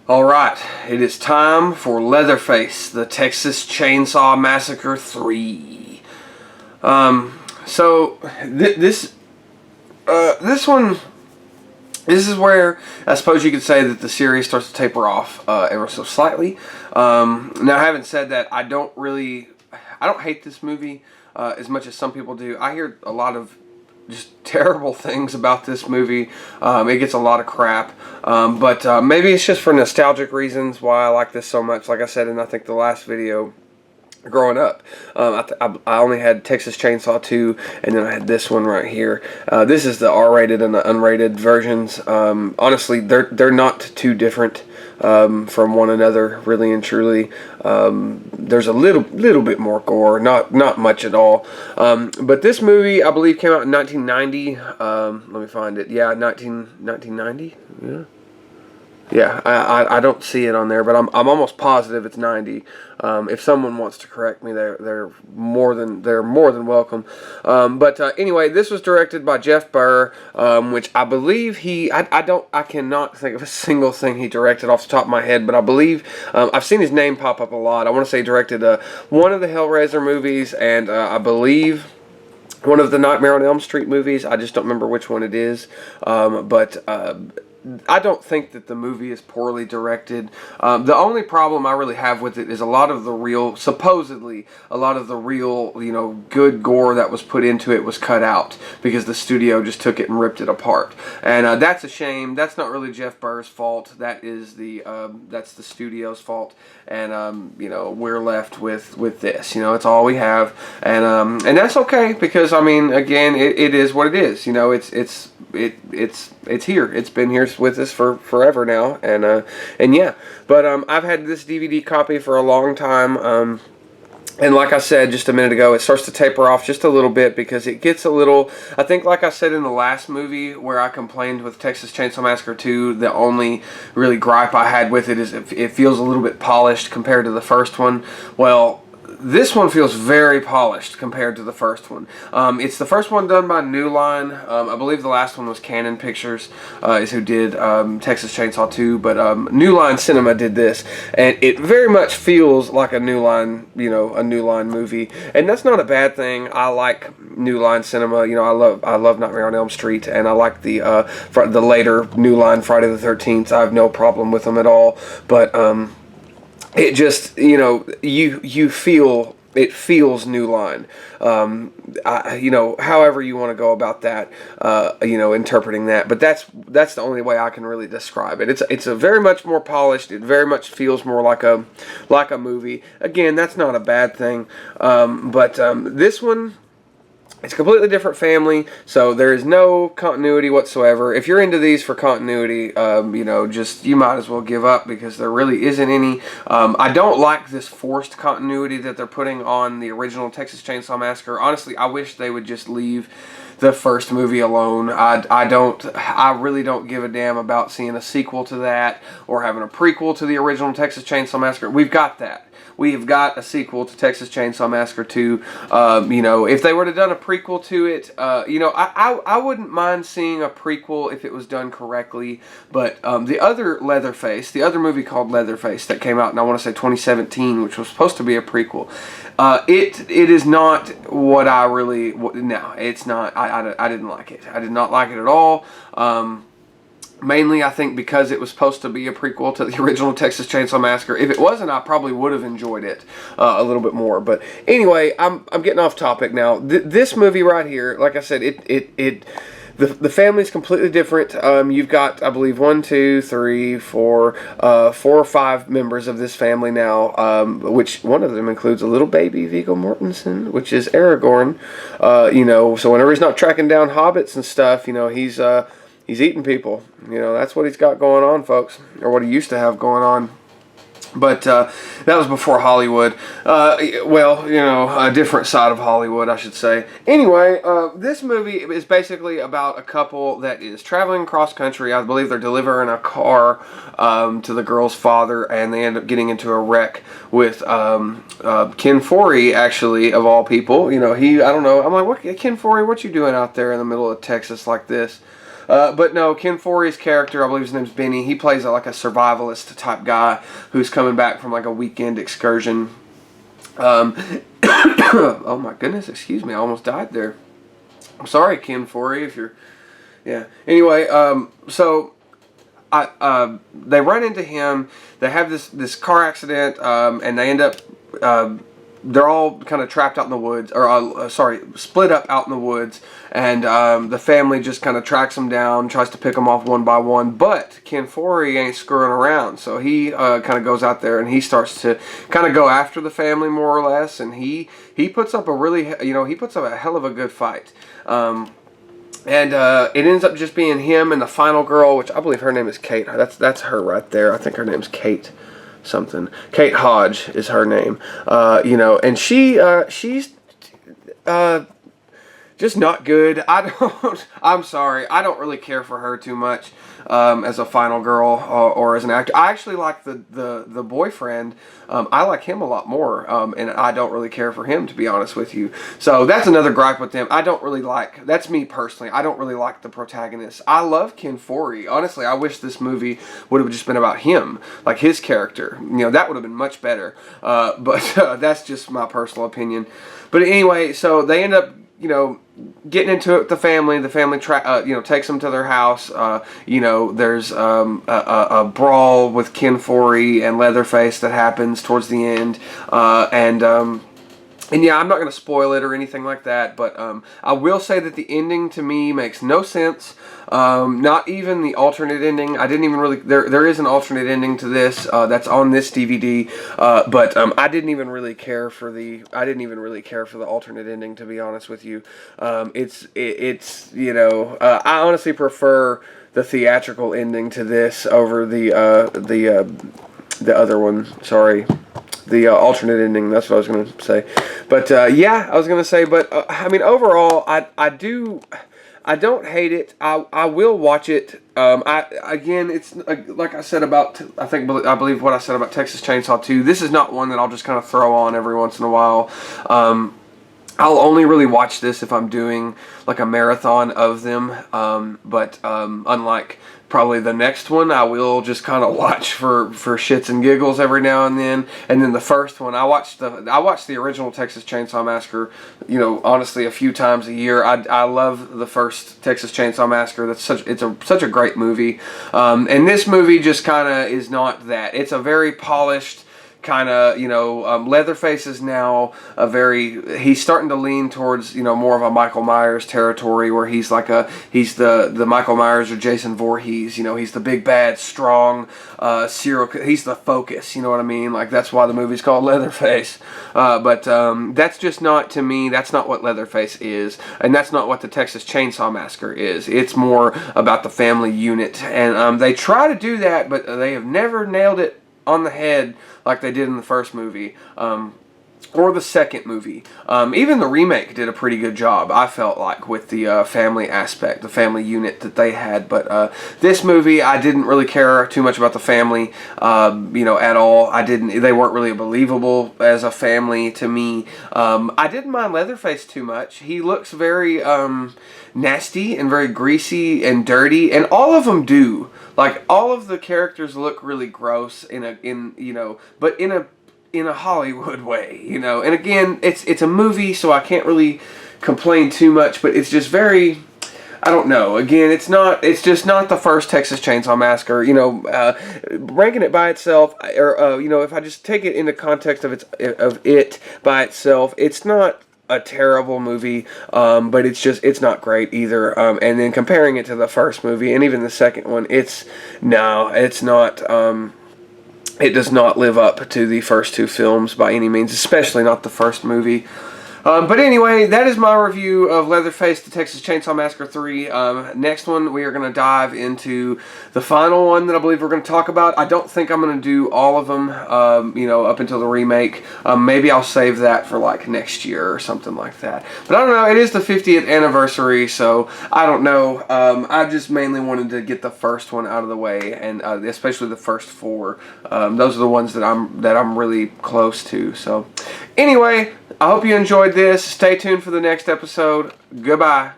Alright, it is time for Leatherface, the Texas Chainsaw Massacre 3. This one, this is where I suppose you could say that the series starts to taper off ever so slightly. Now, having said that, I don't hate this movie as much as some people do. I hear a lot of just terrible things about this movie. It gets a lot of crap, but maybe it's just for nostalgic reasons why I like this so much. Like I said in I think the last video, growing up, I only had Texas Chainsaw 2, and then I had this one right here. This is the R-rated and the unrated versions. Honestly, they're not too different from one another, really and truly. There's a little bit more gore, not much at all. But this movie, I believe, came out in 1990. Let me find it. Yeah, 1990. Yeah. Yeah, I don't see it on there, but I'm almost positive it's 90. If someone wants to correct me, they're more than welcome. Anyway, this was directed by Jeff Burr, which I believe I cannot think of a single thing he directed off the top of my head, but I believe I've seen his name pop up a lot. I want to say he directed one of the Hellraiser movies, and I believe one of the Nightmare on Elm Street movies. I just don't remember which one it is, I don't think that the movie is poorly directed. The only problem I really have with it is supposedly, a lot of the real, good gore that was put into it was cut out because the studio just took it and ripped it apart. And that's a shame. That's not really Jeff Burr's fault. That is that's the studio's fault. And, we're left with this. It's all we have. And that's okay because, again, it is what it is. It's here. It's been here with us for forever now, and yeah. But I've had this DVD copy for a long time. And like I said just a minute ago, it starts to taper off just a little bit because it gets a little, I think like I said in the last movie where I complained with Texas Chainsaw Massacre 2, the only really gripe I had with it is it feels a little bit polished compared to the first one. Well, this one feels very polished compared to the first one. It's the first one done by New Line. I believe the last one was Canon Pictures, is who did Texas Chainsaw 2, but New Line Cinema did this, and it very much feels like a New Line, a New Line movie, and that's not a bad thing. I like New Line Cinema. I love Nightmare on Elm Street, and I like the later New Line Friday the 13th. I have no problem with them at all, but it just, you feel, it feels New Line. However you want to go about that, interpreting that. But that's the only way I can really describe it. It's a very much more polished. It very much feels more like a movie. Again, that's not a bad thing. This one, it's a completely different family, so there is no continuity whatsoever. If you're into these for continuity, you might as well give up because there really isn't any. I don't like this forced continuity that they're putting on the original Texas Chainsaw Massacre. Honestly, I wish they would just leave the first movie alone. I really don't give a damn about seeing a sequel to that or having a prequel to the original Texas Chainsaw Massacre. We've got that. We have got a sequel to Texas Chainsaw Massacre 2. If they would have done a prequel to it, I wouldn't mind seeing a prequel if it was done correctly. But the other Leatherface, the other movie called Leatherface that came out in, I want to say 2017, which was supposed to be a prequel, it is not what I really... No, it's not. I didn't like it. I did not like it at all. Mainly, I think because it was supposed to be a prequel to the original Texas Chainsaw Massacre. If it wasn't, I probably would have enjoyed it a little bit more. But anyway, I'm getting off topic now. This movie right here, like I said, the family's completely different. You've got, I believe, 1, 2, 3, 4 or 5 members of this family now, which one of them includes a little baby Viggo Mortensen, which is Aragorn. So whenever he's not tracking down hobbits and stuff, he's eating people. That's what he's got going on, folks, or what he used to have going on. But that was before Hollywood. A different side of Hollywood, I should say. Anyway, this movie is basically about a couple that is traveling cross country. I believe they're delivering a car to the girl's father, and they end up getting into a wreck with Ken Foree, actually, of all people. I don't know. I'm like, Ken Foree, what you doing out there in the middle of Texas like this? But no, Ken Foree's character, I believe his name's Benny. He plays like a survivalist type guy who's coming back from like a weekend excursion. Oh my goodness, excuse me, I almost died there. I'm sorry, Ken Foree, if you're, yeah. Anyway, so they run into him. They have this car accident, and they end up. They're all kind of trapped out in the woods, or split up out in the woods, and the family just kind of tracks them down, tries to pick them off one by one. But Ken Foree ain't screwing around, so he kind of goes out there and he starts to kind of go after the family more or less, and he puts up he puts up a hell of a good fight. And it ends up just being him and the final girl, which I believe her name is Kate. That's her right there. I think her name's Kate something. Kate Hodge is her name. And she's just not good. I'm sorry. I don't really care for her too much as a final girl or as an actor. I actually like the boyfriend. I like him a lot more, and I don't really care for him, to be honest with you. So that's another gripe with them. I don't really like, that's me personally, I don't really like the protagonist. I love Ken Foree. Honestly, I wish this movie would have just been about him, like his character. That would have been much better. But that's just my personal opinion. But anyway, so they end up getting into it with the family. The family takes them to their house. There's a brawl with Ken Foree and Leatherface that happens towards the end. And yeah, I'm not going to spoil it or anything like that, but I will say that the ending to me makes no sense. Not even the alternate ending. I didn't even really. There is an alternate ending to this that's on this DVD, but I didn't even really care for the. I didn't even really care for the alternate ending, to be honest with you. I honestly prefer the theatrical ending to this over the other one. Sorry. The alternate ending, that's what I was going to say. But, yeah, I was going to say, but, overall, I don't hate it. I will watch it. It's, like I said about, I believe what I said about Texas Chainsaw 2, this is not one that I'll just kind of throw on every once in a while. I'll only really watch this if I'm doing, like, a marathon of them, but unlike probably the next one, I will just kind of watch for shits and giggles every now and then. And then the first one, I watched the original Texas Chainsaw Massacre, honestly, a few times a year. I love the first Texas Chainsaw Massacre. It's such a great movie. And this movie just kind of is not that. It's a very polished kind of, Leatherface is now he's starting to lean towards, more of a Michael Myers territory, where he's the Michael Myers or Jason Voorhees, he's the big bad, strong, he's the focus, you know what I mean? Like, that's why the movie's called Leatherface. But that's just not, to me, that's not what Leatherface is, and that's not what the Texas Chainsaw Massacre is. It's more about the family unit, and they try to do that, but they have never nailed it on the head like they did in the first movie, or the second movie. Even the remake did a pretty good job, I felt like, with the family aspect, the family unit that they had. But this movie, I didn't really care too much about the family, at all. They weren't really believable as a family to me. I didn't mind Leatherface too much. He looks very nasty and very greasy and dirty, and all of them do. Like, all of the characters look really gross but in a Hollywood way, And again, it's a movie, so I can't really complain too much, but it's just very, I don't know. Again, it's just not the first Texas Chainsaw Massacre. Ranking it by itself, or if I just take it in the context of it by itself, it's not a terrible movie, but it's not great either. And then comparing it to the first movie and even the second one, it's not. It does not live up to the first two films by any means, especially not the first movie. But anyway, that is my review of Leatherface, the Texas Chainsaw Massacre 3. Next one, we are going to dive into the final one that I believe we're going to talk about. I don't think I'm going to do all of them, up until the remake. Maybe I'll save that for, like, next year or something like that. But I don't know. It is the 50th anniversary, so I don't know. I just mainly wanted to get the first one out of the way, and especially the first four. Those are the ones that I'm really close to. So, anyway, I hope you enjoyed this. Stay tuned for the next episode. Goodbye.